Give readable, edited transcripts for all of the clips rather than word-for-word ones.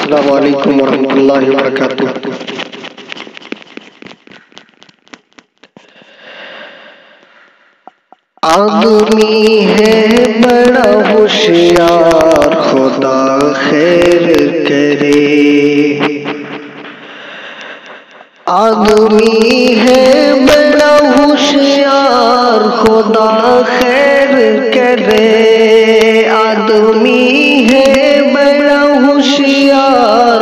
السلام علیکم ورحمۃ اللہ وبرکاتہ۔ آدمی ہے بڑا ہوشیار، خدا خیر کرے۔ آدمی ہے بڑا ہوشیار، خدا خیر کرے۔ آدمی ہے بڑا ہوشیار،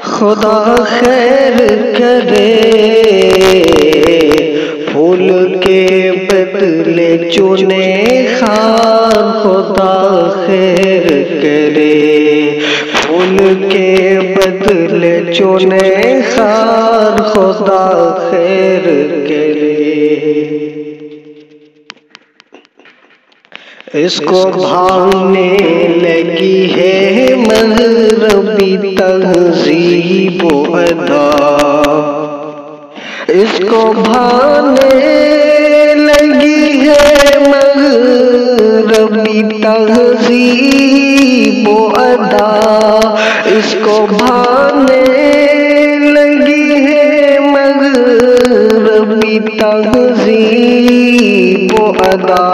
خدا خیر کرے۔ پھول کے بدلے چنے خار، خدا خیر کرے۔ پھول کے بدلے چنے خار، خدا خیر کرے۔ اس کو بھانے لگی ہے مغربی تہذیب و ادا، اس کو بھانے لگی ہے مغربی تہذیب و ادا، اس کو بھانے لگی ہے مغربی تہذیب و ادا۔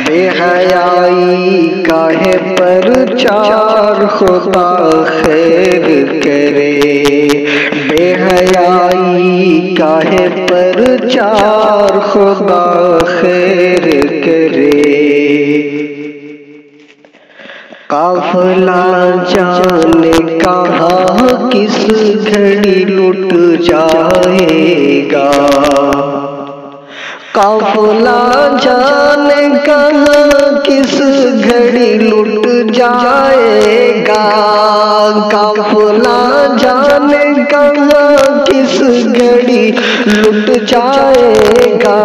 بے حیائی کا ہے پرچار، خدا خیر کرے۔ بے حیائی کا ہے پرچار، خدا خیر کرے۔ قافلہ جانے کہاں کس گھڑی لٹ جائے گا، قافلہ جانے کہاں کس گھڑی لٹ جائے گا، قافلہ جانے کہاں کس گھڑی لٹ جائے گا۔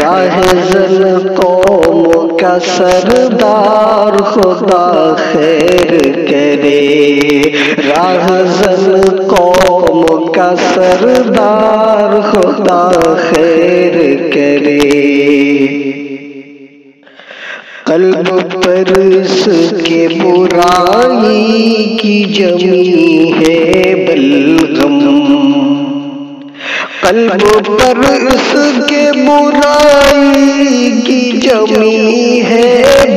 راہزن قوم کا سردار، خدا خیر کرے۔ راہزن قوم کا سردار، خدا خیر کرے۔ قلب پر اس کے برائی کی جمی ہے بلغم، قلب پر اس کے برائی کی جمی ہے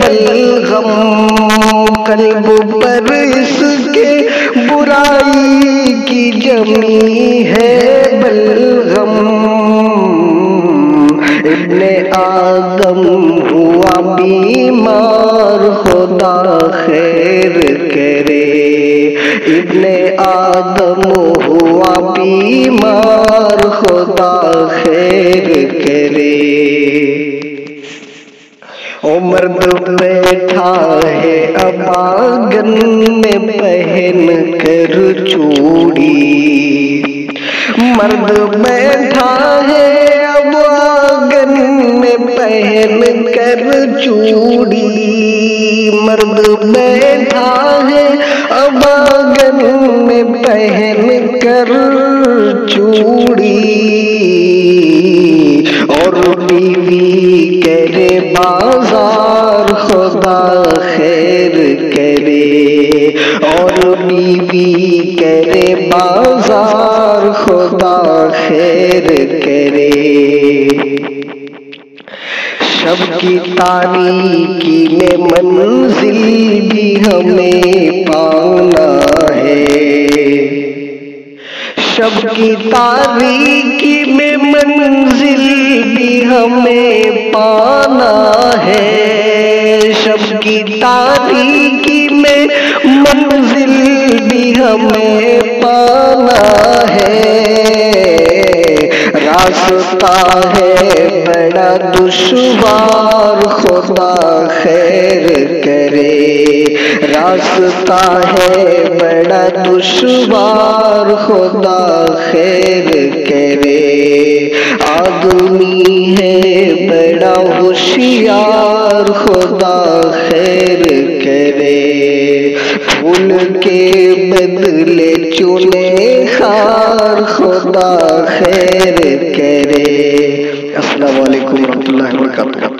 بلغم، قلب پر اس کے برائی کی جمی ہے بلغم۔ ابن آدم ہوا بیمار، خدا خیر کرے۔ ابن آدم ہوا بیمار، خدا خیر کرے۔ او مرد بیٹھا ہے اب آنگن میں پہن کر چوڑی، مرد بیٹھا ہے اب آنگن میں پہن کر چوڑی، مرد بیٹھا ہے اب آنگن میں پہن کر چوڑی، اور بیوی کرے بازار، خدا خیر کرے۔ اور بیوی کرے بازار، خدا خیر کرے۔ شب کی تاریکی میں منزل بھی ہمیں پانا ہے، شب کی تاریکی میں منزل بھی ہمیں پانا ہے، شب کی تاریکی میں منزل بھی ہمیں پانا ہے۔ راستہ ہے بڑا دشوار، خدا خیر کرے۔ راستہ ہے بڑا دشوار، خدا خیر کرے۔ آدمی ہے بڑا ہوشیار، خدا خیر کرے۔ پھول کے بدلے چنے خار، خدا خیر کرے۔ السلام علیکم ورحمۃ اللہ وبرکاتہ۔